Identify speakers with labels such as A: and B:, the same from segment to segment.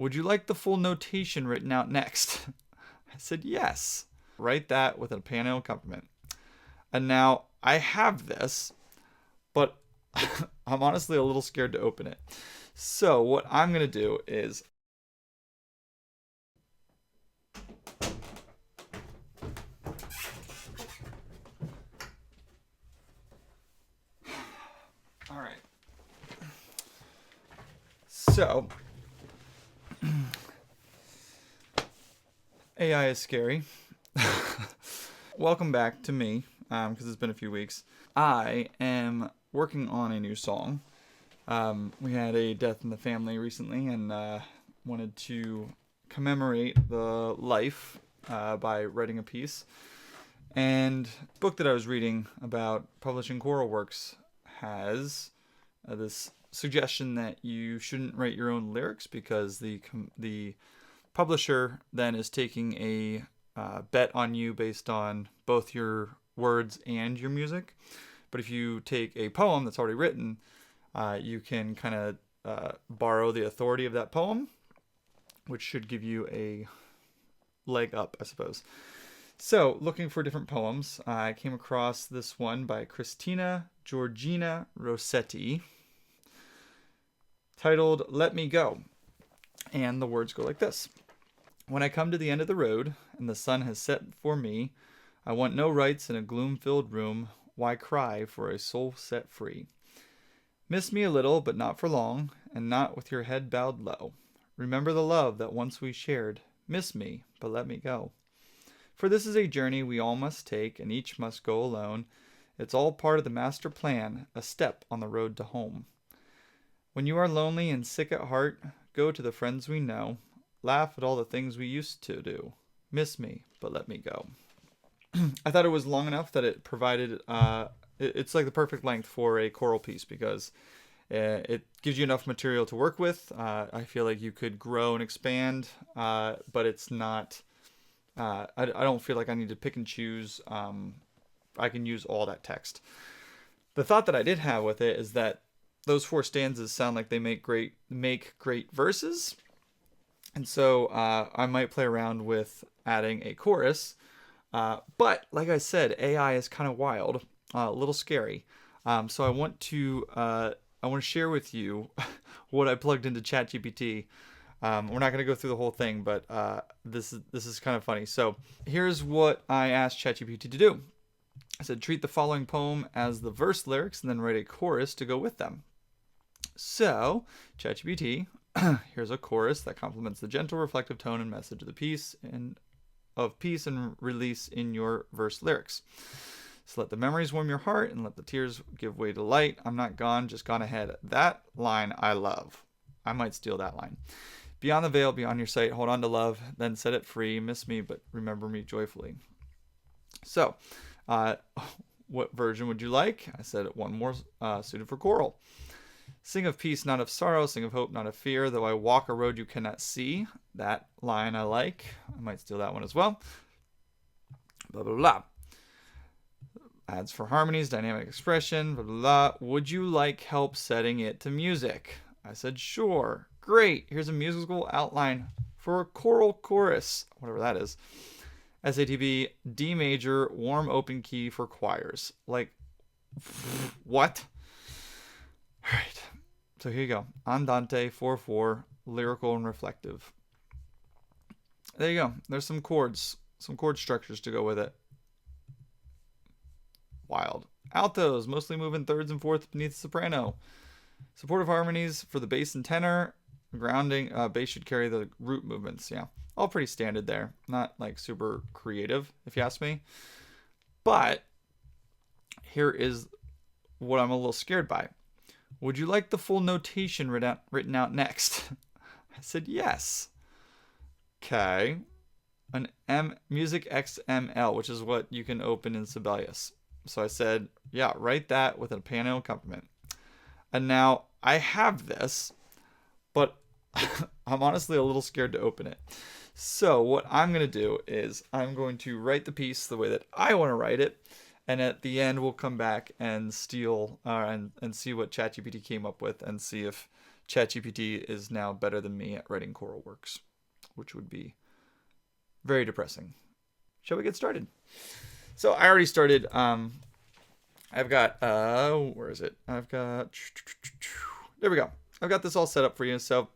A: Would you like the full notation written out next? I said, yes. Write that with a piano accompaniment. And now I have this, but I'm honestly a little scared to open it. So what I'm going to do is all right. So AI is scary. Welcome back to me, because it's been a few weeks. I am working on a new song. We had a death in the family recently, and wanted to commemorate the life by writing a piece. And the book that I was reading about publishing choral works has this suggestion that you shouldn't write your own lyrics because the publisher then is taking a bet on you based on both your words and your music. But if you take a poem that's already written, you can kind of borrow the authority of that poem, which should give you a leg up, I suppose. So, looking for different poems, I came across this one by Christina Georgina Rossetti, titled Let Me Go. And the words go like this. When I come to the end of the road, and the sun has set for me, I want no rights in a gloom-filled room. Why cry for a soul set free? Miss me a little, but not for long, and not with your head bowed low. Remember the love that once we shared. Miss me, but let me go. For this is a journey we all must take, and each must go alone. It's all part of the master plan, a step on the road to home. When you are lonely and sick at heart, go to the friends we know. Laugh at all the things we used to do. Miss me, but let me go. I thought it was long enough that it provided, it's like the perfect length for a choral piece because it gives you enough material to work with. I feel like you could grow and expand, but it's not, I don't feel like I need to pick and choose. I can use all that text. The thought that I did have with it is that those four stanzas sound like they make great verses. And so I might play around with adding a chorus. But like I said, AI is kind of wild, a little scary. So I want to share with you what I plugged into ChatGPT. We're not going to go through the whole thing, but this is kind of funny. So here's what I asked ChatGPT to do. I said, treat the following poem as the verse lyrics and then write a chorus to go with them. So ChatGPT, here's a chorus that complements the gentle, reflective tone and message of the piece and of peace and release in your verse lyrics. So let the memories warm your heart and let the tears give way to light. I'm not gone, just gone ahead. That line I love. I might steal that line. Beyond the veil, beyond your sight, hold on to love, then set it free. Miss me, but remember me joyfully. So, what version would you like? I said one more suited for choral. Sing of peace, not of sorrow. Sing of hope, not of fear. Though I walk a road you cannot see. That line I like. I might steal that one as well. Blah, blah, blah. Adds for harmonies, dynamic expression, blah, blah, blah. Would you like help setting it to music? I said, sure. Great. Here's a musical outline for a choral chorus, whatever that is. SATB, D major, warm open key for choirs. Like, what? All right. So here you go. Andante 4/4, lyrical and reflective. There you go. There's some chords, some chord structures to go with it. Wild. Altos, mostly move in thirds and fourths beneath the soprano. Supportive harmonies for the bass and tenor. Grounding, bass should carry the root movements. Yeah, all pretty standard there. Not like super creative, if you ask me. But here is what I'm a little scared by. Would you like the full notation written out next? I said yes. Okay. An MusicXML, which is what you can open in Sibelius. So I said, yeah, write that with a piano accompaniment. And now I have this, but I'm honestly a little scared to open it. So what I'm going to do is I'm going to write the piece the way that I want to write it. And at the end, we'll come back and steal and see what ChatGPT came up with and see if ChatGPT is now better than me at writing choral works, which would be very depressing. Shall we get started? So I already started. I've got, where is it? I've got, there we go. I've got this all set up for you. So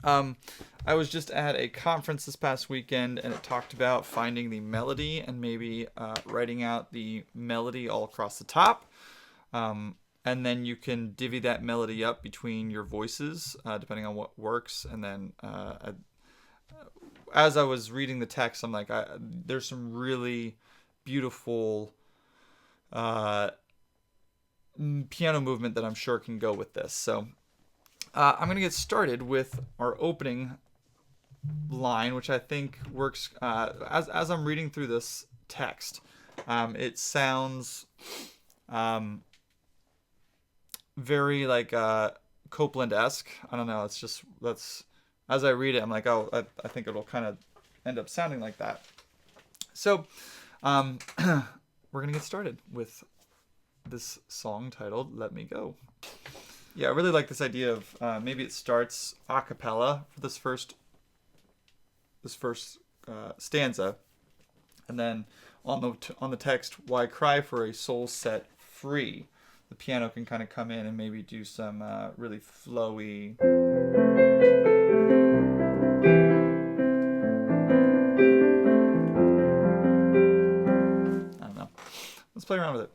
A: I was just at a conference this past weekend, and it talked about finding the melody and maybe writing out the melody all across the top. And then you can divvy that melody up between your voices, depending on what works. And then as I was reading the text, I'm like, there's some really beautiful piano movement that I'm sure can go with this. So I'm going to get started with our opening line, which I think works as I'm reading through this text. It sounds very like Copeland-esque. I don't know. It's just, that's, as I read it, I'm like, oh, I think it'll kind of end up sounding like that. So we're going to get started with this song titled Let Me Go. Yeah, I really like this idea of maybe it starts a cappella for this first stanza, and then on the text, why cry for a soul set free? The piano can kind of come in and maybe do some really flowy. I don't know. Let's play around with it.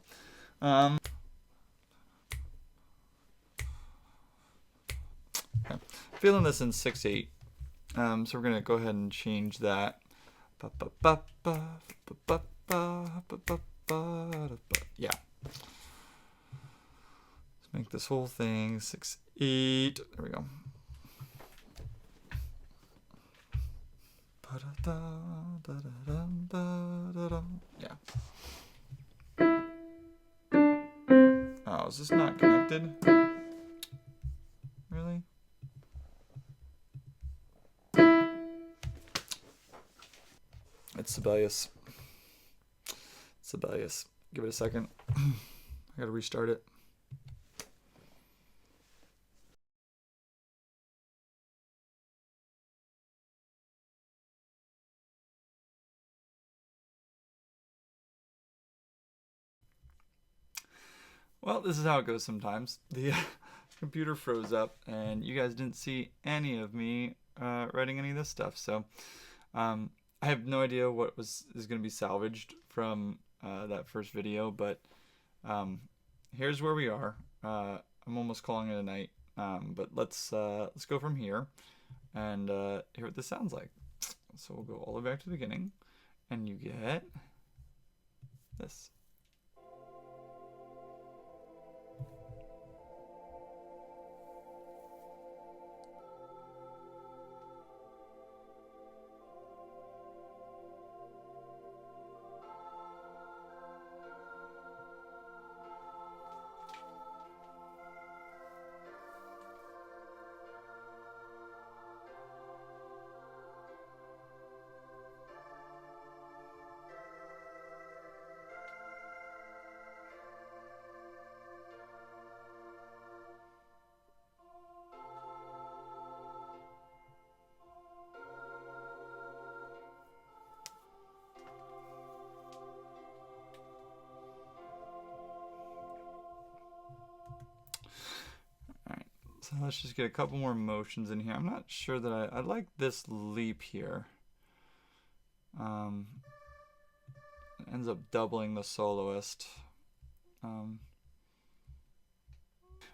A: Okay. Feeling this in 6/8. So we're gonna go ahead and change that. Yeah. Let's make this whole thing 6/8. There we go. Yeah. Oh, is this not connected? Really? It's Sibelius. Sibelius. Give it a second. I gotta restart it. Well, this is how it goes sometimes. The computer froze up, and you guys didn't see any of me writing any of this stuff. So I have no idea what is going to be salvaged from that first video, but here's where we are. I'm almost calling it a night, but let's go from here and hear what this sounds like. So we'll go all the way back to the beginning, and you get this. So let's just get a couple more motions in here. I'm not sure that I like this leap here. It ends up doubling the soloist.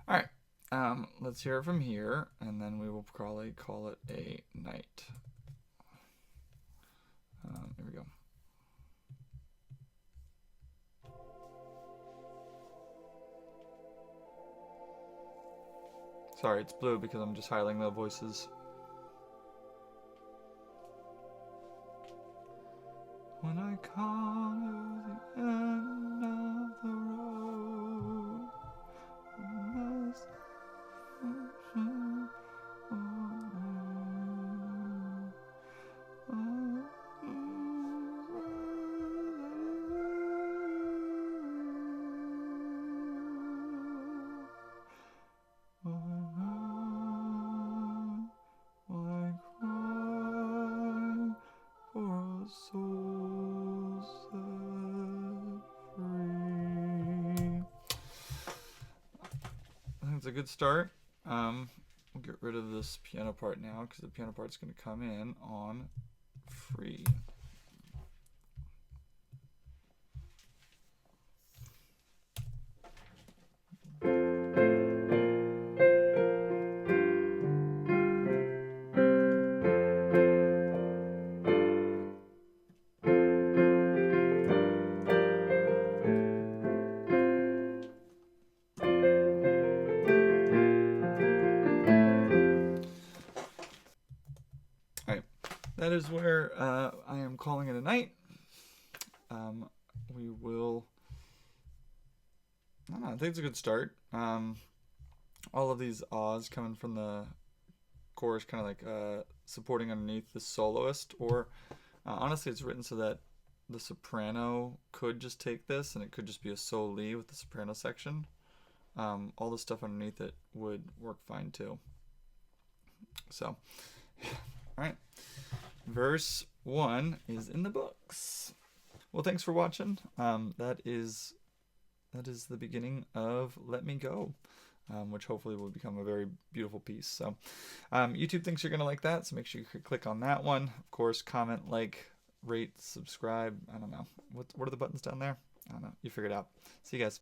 A: Alright, let's hear it from here, and then we will probably call it a night. Here we go. Sorry, it's blue because I'm just highlighting the voices. When I come to the end of the road, soul set free. I think it's a good start. We'll get rid of this piano part now because the piano part's going to come in on free. That is where I am calling it a night. We will. I don't know, I think it's a good start. All of these ahs coming from the chorus, kind of like supporting underneath the soloist, or honestly, it's written so that the soprano could just take this, and it could just be a soli with the soprano section. All the stuff underneath it would work fine too. So, all right. Verse 1 is in the books. Well, thanks for watching. That is the beginning of Let Me Go, which hopefully will become a very beautiful piece. So YouTube thinks you're going to like that, so make sure you click on that one. Of course, comment, like, rate, subscribe. I don't know. What are the buttons down there? I don't know. You figure it out. See you guys.